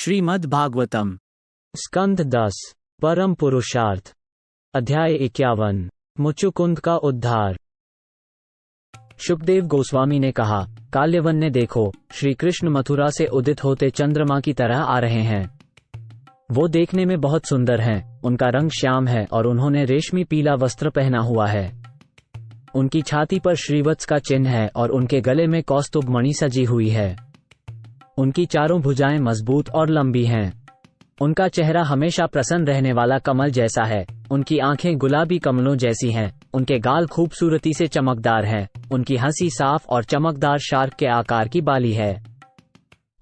श्रीमद् भागवतम स्कंध 10 परम पुरुषार्थ अध्याय 51 मुचुकुंद का उद्धार। शुकदेव गोस्वामी ने कहा, काल्यवन ने देखो, श्री कृष्ण मथुरा से उदित होते चंद्रमा की तरह आ रहे हैं। वो देखने में बहुत सुंदर हैं, उनका रंग श्याम है और उन्होंने रेशमी पीला वस्त्र पहना हुआ है। उनकी छाती पर श्रीवत्स का चिन्ह है और उनके गले में कौस्तुभ मणि सजी हुई है। उनकी चारों भुजाएं मजबूत और लंबी हैं। उनका चेहरा हमेशा प्रसन्न रहने वाला कमल जैसा है। उनकी आंखें गुलाबी कमलों जैसी हैं। उनके गाल खूबसूरती से चमकदार हैं। उनकी हंसी साफ और चमकदार शार्क के आकार की बाली है।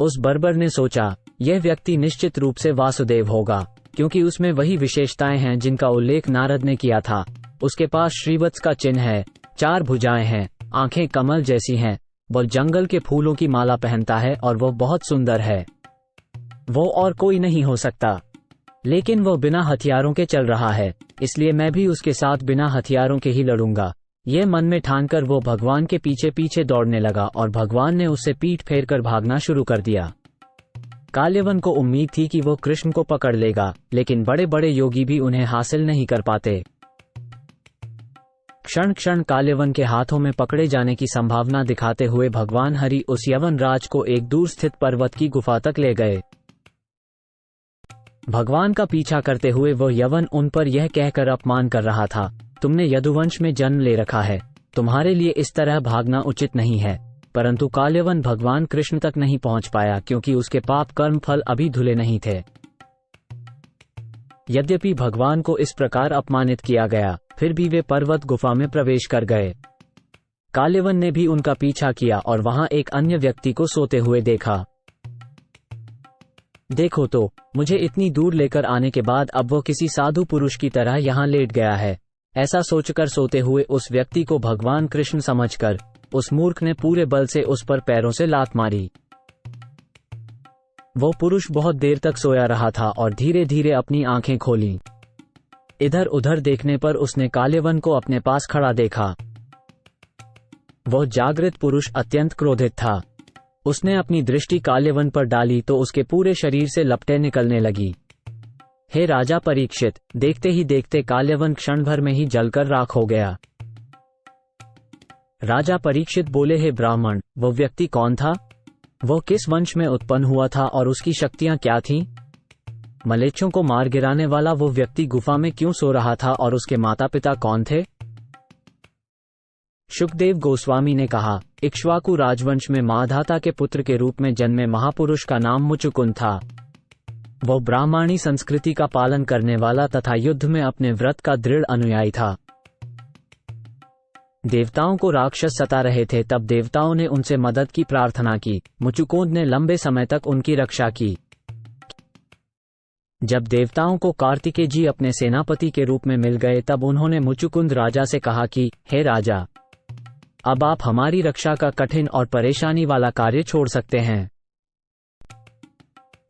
उस बर्बर ने सोचा, यह व्यक्ति निश्चित रूप से वासुदेव होगा, क्योंकि उसमें वही विशेषताएं हैं जिनका उल्लेख नारद ने किया था। उसके पास श्रीवत्स का चिन्ह है, 4 भुजाएं हैं, आंखें कमल जैसी हैं, वो जंगल के फूलों की माला पहनता है और वो बहुत सुंदर है। वो और कोई नहीं हो सकता, लेकिन वो बिना हथियारों के चल रहा है, इसलिए मैं भी उसके साथ बिना हथियारों के ही लड़ूंगा। ये मन में ठानकर वो भगवान के पीछे पीछे दौड़ने लगा और भगवान ने उससे पीठ फेरकर भागना शुरू कर दिया। काल्यवन को उम्मीद थी कि वो कृष्ण को पकड़ लेगा, लेकिन बड़े बड़े योगी भी उन्हें हासिल नहीं कर पाते। क्षण क्षण काल्यवन के हाथों में पकड़े जाने की संभावना दिखाते हुए भगवान हरि उस यवन राज को एक दूर स्थित पर्वत की गुफा तक ले गए। भगवान का पीछा करते हुए वो यवन उन पर यह कहकर अपमान कर रहा था, तुमने यदुवंश में जन्म ले रखा है, तुम्हारे लिए इस तरह भागना उचित नहीं है। परंतु काल्यवन भगवान कृष्ण तक नहीं पहुंच पाया, क्योंकि उसके पाप कर्म फल अभी धुले नहीं थे। यद्यपि भगवान को इस प्रकार अपमानित किया गया, फिर भी वे पर्वत गुफा में प्रवेश कर गए। काल्यवन ने भी उनका पीछा किया और वहां एक अन्य व्यक्ति को सोते हुए देखा। देखो तो, मुझे इतनी दूर लेकर आने के बाद अब वो किसी साधु पुरुष की तरह यहाँ लेट गया है। ऐसा सोचकर सोते हुए उस व्यक्ति को भगवान कृष्ण समझकर उस मूर्ख ने पूरे बल से उस पर पैरों से लात मारी। वो पुरुष बहुत देर तक सोया रहा था और धीरे धीरे अपनी आंखें खोली। इधर उधर देखने पर उसने काल्यवन को अपने पास खड़ा देखा। वो जागृत पुरुष अत्यंत क्रोधित था। उसने अपनी दृष्टि काल्यवन पर डाली तो उसके पूरे शरीर से लपटें निकलने लगी। हे राजा परीक्षित, देखते ही देखते काल्यवन क्षण भर में ही जलकर राख हो गया। राजा परीक्षित बोले, हे ब्राह्मण, वो व्यक्ति कौन था? वो किस वंश में उत्पन्न हुआ था और उसकी शक्तियां क्या थीं? मलेच्छों को मार गिराने वाला वो व्यक्ति गुफा में क्यों सो रहा था और उसके माता पिता कौन थे? शुकदेव गोस्वामी ने कहा, इक्ष्वाकु राजवंश में माधाता के पुत्र के रूप में जन्मे महापुरुष का नाम मुचुकुंद था। वो ब्राह्मणी संस्कृति का पालन करने वाला तथा युद्ध में अपने व्रत का दृढ़ अनुयायी था। देवताओं को राक्षस सता रहे थे, तब देवताओं ने उनसे मदद की प्रार्थना की। मुचुकुंद ने लंबे समय तक उनकी रक्षा की। जब देवताओं को कार्तिकेय जी अपने सेनापति के रूप में मिल गए, तब उन्होंने मुचुकुंद राजा से कहा कि, हे राजा, अब आप हमारी रक्षा का कठिन और परेशानी वाला कार्य छोड़ सकते हैं।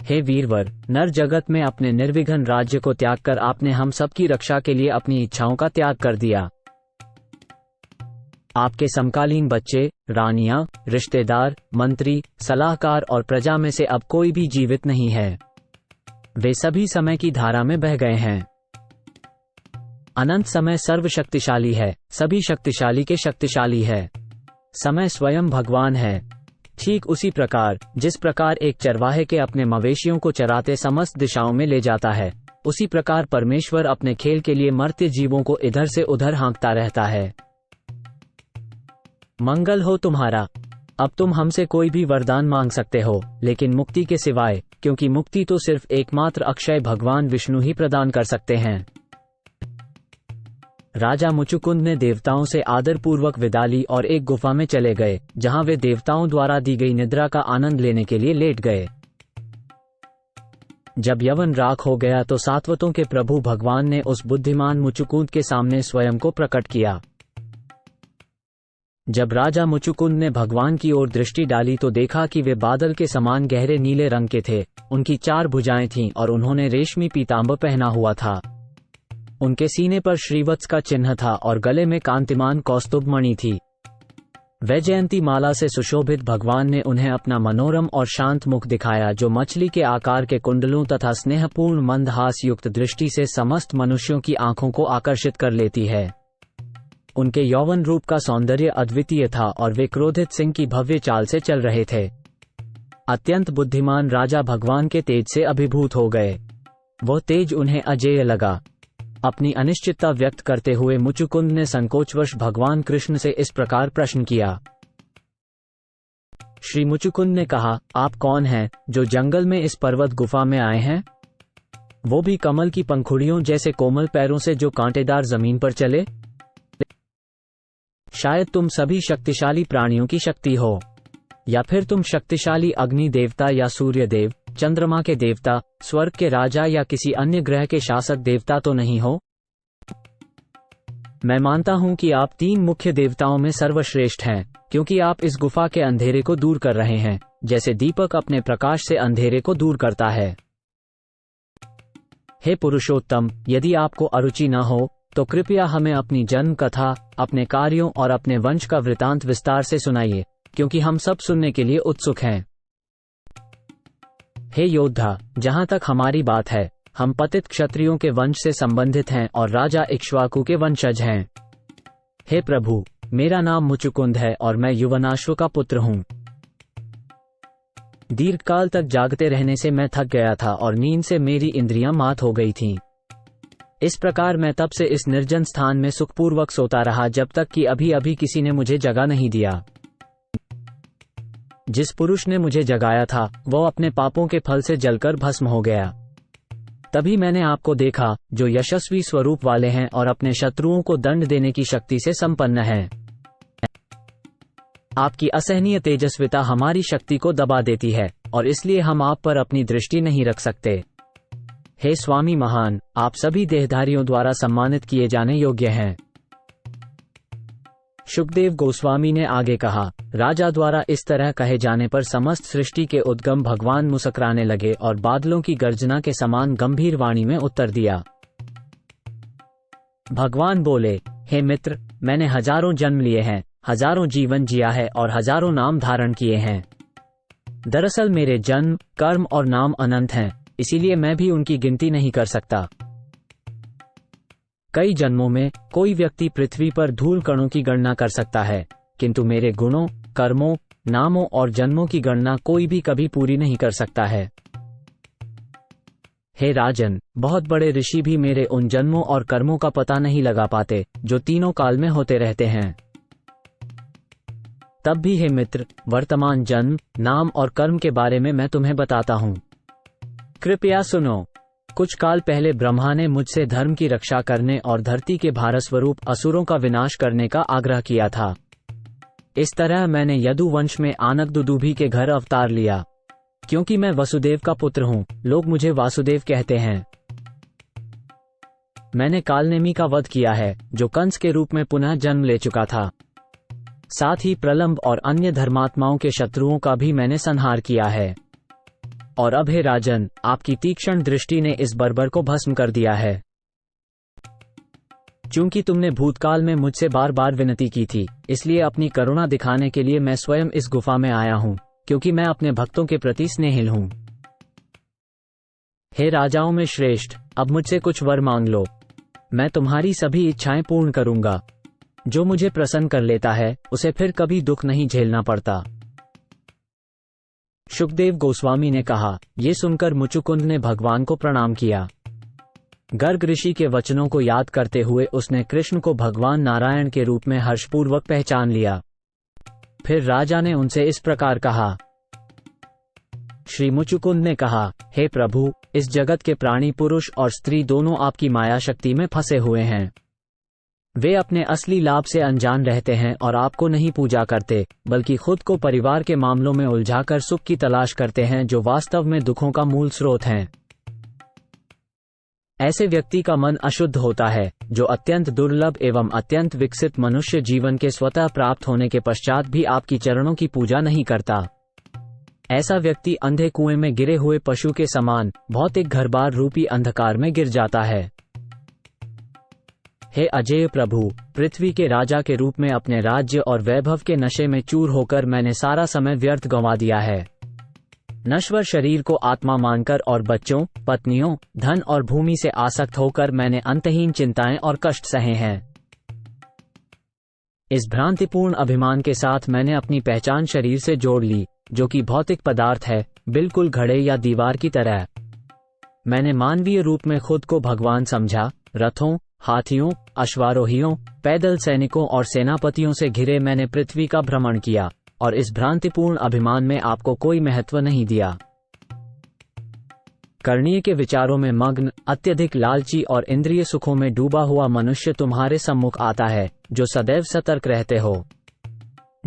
हे वीरवर, नर जगत में अपने निर्विघ्न राज्य को त्याग कर आपने हम सबकी रक्षा के लिए अपनी इच्छाओं का त्याग कर दिया। आपके समकालीन बच्चे, रानियां, रिश्तेदार, मंत्री, सलाहकार और प्रजा में से अब कोई भी जीवित नहीं है। वे सभी समय की धारा में बह गए हैं। अनंत समय सर्वशक्तिशाली है, सभी शक्तिशाली के शक्तिशाली है। समय स्वयं भगवान है। ठीक उसी प्रकार जिस प्रकार एक चरवाहे के अपने मवेशियों को चराते समस्त दिशाओं में ले जाता है, उसी प्रकार परमेश्वर अपने खेल के लिए मर्त्य जीवों को इधर से उधर हाँकता रहता है। मंगल हो तुम्हारा। अब तुम हमसे कोई भी वरदान मांग सकते हो, लेकिन मुक्ति के सिवाय, क्योंकि मुक्ति तो सिर्फ एकमात्र अक्षय भगवान विष्णु ही प्रदान कर सकते हैं। राजा मुचुकुंद ने देवताओं से आदरपूर्वक विदा ली और एक गुफा में चले गए, जहां वे देवताओं द्वारा दी गई निद्रा का आनंद लेने के लिए लेट गए। जब यवन राख हो गया तो सात्वतों के प्रभु भगवान ने उस बुद्धिमान मुचुकुंद के सामने स्वयं को प्रकट किया। जब राजा मुचुकुंद ने भगवान की ओर दृष्टि डाली तो देखा कि वे बादल के समान गहरे नीले रंग के थे। उनकी 4 भुजाएं थीं और उन्होंने रेशमी पीतांबर पहना हुआ था। उनके सीने पर श्रीवत्स का चिन्ह था और गले में कांतिमान कौस्तुभ मणि थी। वैजयंती माला से सुशोभित भगवान ने उन्हें अपना मनोरम और शांत मुख दिखाया, जो मछली के आकार के कुंडलों तथा स्नेहपूर्ण मंदहास युक्त दृष्टि से समस्त मनुष्यों की आंखों को आकर्षित कर लेती है। उनके यौवन रूप का सौंदर्य अद्वितीय था और वे क्रोधित सिंह की भव्य चाल से चल रहे थे। अत्यंत बुद्धिमान राजा भगवान के तेज से अभिभूत हो गए। वह तेज उन्हें अजेय लगा। अपनी अनिश्चितता व्यक्त करते हुए मुचुकुंद ने संकोचवश भगवान कृष्ण से इस प्रकार प्रश्न किया। श्री मुचुकुंद ने कहा, आप कौन हैं जो जंगल में इस पर्वत गुफा में आए हैं? वो भी कमल की पंखुड़ियों जैसे कोमल पैरों से जो कांटेदार जमीन पर चले? शायद तुम सभी शक्तिशाली प्राणियों की शक्ति हो, या फिर तुम शक्तिशाली अग्नि देवता या सूर्य देव, चंद्रमा के देवता, स्वर्ग के राजा या किसी अन्य ग्रह के शासक देवता तो नहीं हो? मैं मानता हूं कि आप 3 मुख्य देवताओं में सर्वश्रेष्ठ हैं, क्योंकि आप इस गुफा के अंधेरे को दूर कर रहे हैं, जैसे दीपक अपने प्रकाश से अंधेरे को दूर करता है। हे पुरुषोत्तम, यदि आपको अरुचि न हो तो कृपया हमें अपनी जन्म कथा, अपने कार्यों और अपने वंश का वृतांत विस्तार से सुनाइए, क्योंकि हम सब सुनने के लिए उत्सुक हैं। हे योद्धा, जहां तक हमारी बात है, हम पतित क्षत्रियों के वंश से संबंधित हैं और राजा इक्ष्वाकु के वंशज हैं। हे प्रभु, मेरा नाम मुचुकुंद है और मैं युवनाश्व का पुत्र हूं। दीर्घकाल तक जागते रहने से मैं थक गया था और नींद से मेरी इंद्रियां मात हो गई थीं। इस प्रकार मैं तब से इस निर्जन स्थान में सुखपूर्वक सोता रहा जब तक कि अभी अभी किसी ने मुझे जगा नहीं दिया। जिस पुरुष ने मुझे जगाया था वह अपने पापों के फल से जलकर भस्म हो गया। तभी मैंने आपको देखा, जो यशस्वी स्वरूप वाले हैं और अपने शत्रुओं को दंड देने की शक्ति से संपन्न हैं। आपकी असहनीय तेजस्विता हमारी शक्ति को दबा देती है और इसलिए हम आप पर अपनी दृष्टि नहीं रख सकते। हे स्वामी महान, आप सभी देहधारियों द्वारा सम्मानित किए जाने योग्य हैं। शुकदेव गोस्वामी ने आगे कहा, राजा द्वारा इस तरह कहे जाने पर समस्त सृष्टि के उद्गम भगवान मुस्कुराने लगे और बादलों की गर्जना के समान गंभीर वाणी में उत्तर दिया। भगवान बोले, हे मित्र, मैंने हजारों जन्म लिए हैं, हजारों जीवन जिया है और हजारों नाम धारण किए हैं। दरअसल मेरे जन्म, कर्म और नाम अनंत हैं, इसीलिए मैं भी उनकी गिनती नहीं कर सकता। कई जन्मों में कोई व्यक्ति पृथ्वी पर धूल कणों की गणना कर सकता है, किंतु मेरे गुणों, कर्मों, नामों और जन्मों की गणना कोई भी कभी पूरी नहीं कर सकता है। हे राजन, बहुत बड़े ऋषि भी मेरे उन जन्मों और कर्मों का पता नहीं लगा पाते जो तीनों काल में होते रहते हैं। तब भी हे मित्र, वर्तमान जन्म, नाम और कर्म के बारे में मैं तुम्हें बताता हूँ। कृपया सुनो। कुछ काल पहले ब्रह्मा ने मुझसे धर्म की रक्षा करने और धरती के भारस्वरूप असुरों का विनाश करने का आग्रह किया था। इस तरह मैंने यदु वंश में आनक दुदुभि के घर अवतार लिया। क्योंकि मैं वसुदेव का पुत्र हूँ, लोग मुझे वासुदेव कहते हैं। मैंने कालनेमी का वध किया है, जो कंस के रूप में पुनः जन्म ले चुका था। साथ ही प्रलंब और अन्य धर्मात्माओं के शत्रुओं का भी मैंने संहार किया है। और अब हे राजन, आपकी तीक्ष्ण दृष्टि ने इस बर्बर को भस्म कर दिया है। चूंकि तुमने भूतकाल में मुझसे बार बार विनती की थी, इसलिए अपनी करुणा दिखाने के लिए मैं स्वयं इस गुफा में आया हूँ, क्योंकि मैं अपने भक्तों के प्रति स्नेहिल हूँ। हे राजाओं में श्रेष्ठ, अब मुझसे कुछ वर मांग लो। मैं तुम्हारी सभी इच्छाएं पूर्ण करूंगा। जो मुझे प्रसन्न कर लेता है, उसे फिर कभी दुख नहीं झेलना पड़ता। शुकदेव गोस्वामी ने कहा। ये सुनकर मुचुकुंद ने भगवान को प्रणाम किया। गर्ग ऋषि के वचनों को याद करते हुए उसने कृष्ण को भगवान नारायण के रूप में हर्षपूर्वक पहचान लिया। फिर राजा ने उनसे इस प्रकार कहा। श्री मुचुकुंद ने कहा, हे प्रभु, इस जगत के प्राणी पुरुष और स्त्री दोनों आपकी माया शक्ति में फंसे हुए हैं। वे अपने असली लाभ से अनजान रहते हैं और आपको नहीं पूजा करते, बल्कि खुद को परिवार के मामलों में उलझाकर सुख की तलाश करते हैं, जो वास्तव में दुखों का मूल स्रोत हैं। ऐसे व्यक्ति का मन अशुद्ध होता है, जो अत्यंत दुर्लभ एवं अत्यंत विकसित मनुष्य जीवन के स्वतः प्राप्त होने के पश्चात भी आपकी चरणों की पूजा नहीं करता। ऐसा व्यक्ति अंधे कुएं में गिरे हुए पशु के समान भौतिक घरबार रूपी अंधकार में गिर जाता है। हे अजेय प्रभु, पृथ्वी के राजा के रूप में अपने राज्य और वैभव के नशे में चूर होकर मैंने सारा समय व्यर्थ गंवा दिया है। नश्वर शरीर को आत्मा मानकर और बच्चों, पत्नियों, धन और भूमि से आसक्त होकर मैंने अंतहीन चिंताएं और कष्ट सहे हैं। इस भ्रांतिपूर्ण अभिमान के साथ मैंने अपनी पहचान शरीर से जोड़ ली, जो कि भौतिक पदार्थ है, बिल्कुल घड़े या दीवार की तरह। मैंने मानवीय रूप में खुद को भगवान समझा। रथों, हाथियों, अश्वारोहियों, पैदल सैनिकों और सेनापतियों से घिरे मैंने पृथ्वी का भ्रमण किया और इस भ्रांतिपूर्ण अभिमान में आपको कोई महत्व नहीं दिया। कर्णीय के विचारों में मग्न, अत्यधिक लालची और इंद्रिय सुखों में डूबा हुआ मनुष्य तुम्हारे सम्मुख आता है, जो सदैव सतर्क रहते हो।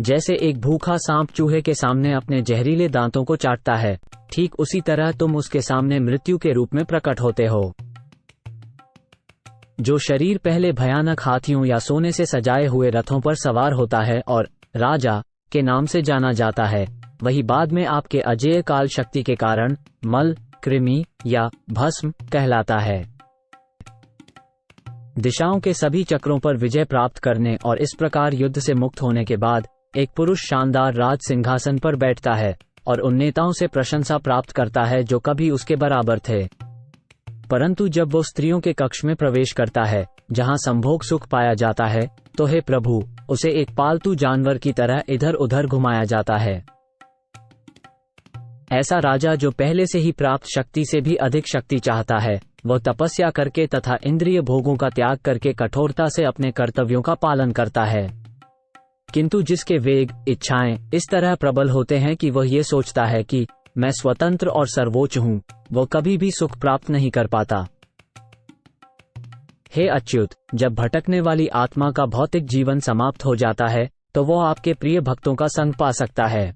जैसे एक भूखा सांप चूहे के सामने अपने जहरीले दांतों को चाटता है, ठीक उसी तरह तुम उसके सामने मृत्यु के रूप में प्रकट होते हो। जो शरीर पहले भयानक हाथियों या सोने से सजाए हुए रथों पर सवार होता है और राजा के नाम से जाना जाता है, वही बाद में आपके अजेय काल शक्ति के कारण मल, कृमि या भस्म कहलाता है। दिशाओं के सभी चक्रों पर विजय प्राप्त करने और इस प्रकार युद्ध से मुक्त होने के बाद एक पुरुष शानदार राज सिंहासन पर बैठता है और उन नेताओं से प्रशंसा प्राप्त करता है जो कभी उसके बराबर थे। परंतु जब वो स्त्रियों के कक्ष में प्रवेश करता है, जहां संभोग सुख पाया जाता है, तो हे प्रभु, उसे एक पालतू जानवर की तरह इधर उधर घुमाया जाता है। ऐसा राजा जो पहले से ही प्राप्त शक्ति से भी अधिक शक्ति चाहता है, वह तपस्या करके तथा इंद्रिय भोगों का त्याग करके कठोरता से अपने कर्तव्यों का पालन करता है। किंतु जिसके वेग, इच्छाएं इस तरह प्रबल होते हैं कि वह ये सोचता है कि मैं स्वतंत्र और सर्वोच्च हूँ, वो कभी भी सुख प्राप्त नहीं कर पाता। हे अच्युत, जब भटकने वाली आत्मा का भौतिक जीवन समाप्त हो जाता है, तो वो आपके प्रिय भक्तों का संग पा सकता है,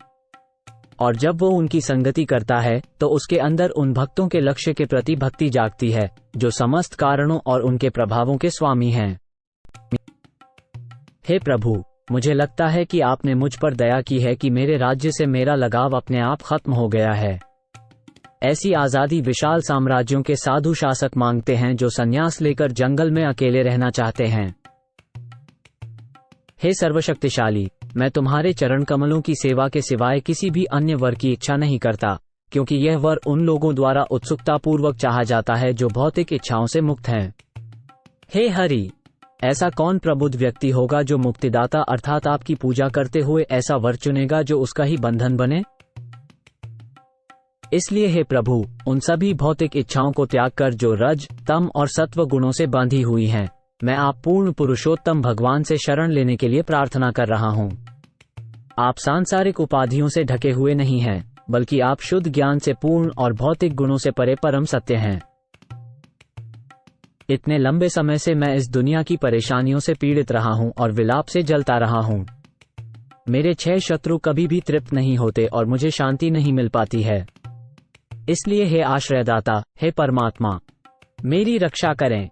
और जब वो उनकी संगति करता है, तो उसके अंदर उन भक्तों के लक्ष्य के प्रति भक्ति जागती है, जो समस्त कारणों और उनके प्रभावों के स्वामी हैं। हे प्रभु, मुझे लगता है कि आपने मुझ पर दया की है कि मेरे राज्य से मेरा लगाव अपने आप खत्म हो गया है। ऐसी आजादी विशाल साम्राज्यों के साधु शासक मांगते हैं, जो संन्यास लेकर जंगल में अकेले रहना चाहते हैं। हे सर्वशक्तिशाली, मैं तुम्हारे चरण कमलों की सेवा के सिवाय किसी भी अन्य वर की इच्छा नहीं करता, क्योंकि यह वर उन लोगों द्वारा उत्सुकतापूर्वक चाहा जाता है जो भौतिक इच्छाओं से मुक्त हैं। हे हरि, ऐसा कौन प्रबुद्ध व्यक्ति होगा जो मुक्तिदाता अर्थात आपकी पूजा करते हुए ऐसा वर चुनेगा जो उसका ही बंधन बने? इसलिए हे प्रभु, उन सभी भौतिक इच्छाओं को त्याग कर जो रज, तम और सत्व गुणों से बांधी हुई हैं, मैं आप पूर्ण पुरुषोत्तम भगवान से शरण लेने के लिए प्रार्थना कर रहा हूँ। आप सांसारिक उपाधियों से ढके हुए नहीं हैं, बल्कि आप शुद्ध ज्ञान से पूर्ण और भौतिक गुणों से परे परम सत्य हैं। इतने लंबे समय से मैं इस दुनिया की परेशानियों से पीड़ित रहा हूं और विलाप से जलता रहा हूं। मेरे 6 शत्रु कभी भी तृप्त नहीं होते और मुझे शांति नहीं मिल पाती है। इसलिए हे आश्रयदाता, हे परमात्मा, मेरी रक्षा करें।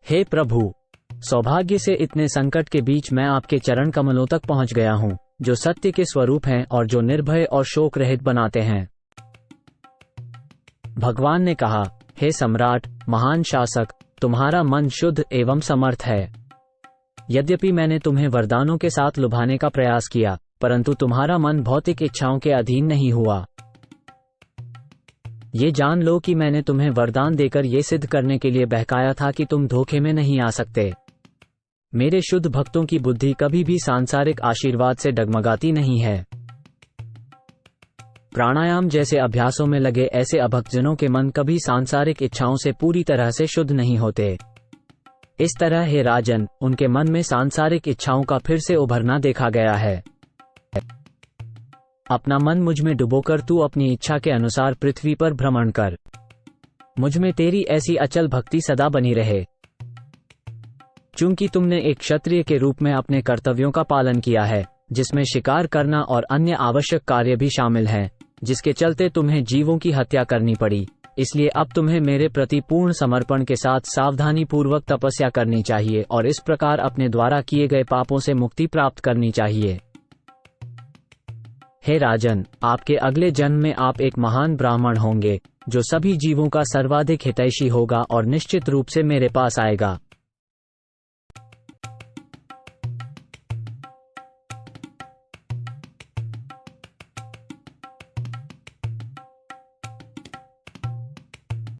हे प्रभु, सौभाग्य से इतने संकट के बीच मैं आपके चरण कमलों तक पहुंच गया हूं, जो सत्य के स्वरूप हैं और जो निर्भय और शोक रहित बनाते हैं। भगवान ने कहा, हे सम्राट, महान शासक, तुम्हारा मन शुद्ध एवं समर्थ है। यद्यपि मैंने तुम्हें वरदानों के साथ लुभाने का प्रयास किया, परंतु तुम्हारा मन भौतिक इच्छाओं के अधीन नहीं हुआ। ये जान लो कि मैंने तुम्हें वरदान देकर ये सिद्ध करने के लिए बहकाया था कि तुम धोखे में नहीं आ सकते। मेरे शुद्ध भक्तों की बुद्धि कभी भी सांसारिक आशीर्वाद से डगमगाती नहीं है। प्राणायाम जैसे अभ्यासों में लगे ऐसे अभक्तजनों के मन कभी सांसारिक इच्छाओं से पूरी तरह से शुद्ध नहीं होते। इस तरह हे राजन, उनके मन में सांसारिक इच्छाओं का फिर से उभरना देखा गया है। अपना मन मुझ में डुबोकर तू अपनी इच्छा के अनुसार पृथ्वी पर भ्रमण कर। मुझ में तेरी ऐसी अचल भक्ति सदा बनी रहे। चूंकि तुमने एक क्षत्रिय के रूप में अपने कर्तव्यों का पालन किया है, जिसमें शिकार करना और अन्य आवश्यक कार्य भी शामिल हैं, जिसके चलते तुम्हें जीवों की हत्या करनी पड़ी, इसलिए अब तुम्हें मेरे प्रति पूर्ण समर्पण के साथ सावधानी पूर्वक तपस्या करनी चाहिए और इस प्रकार अपने द्वारा किए गए पापों से मुक्ति प्राप्त करनी चाहिए। हे राजन, आपके अगले जन्म में आप एक महान ब्राह्मण होंगे, जो सभी जीवों का सर्वाधिक हितैषी होगा और निश्चित रूप से मेरे पास आएगा।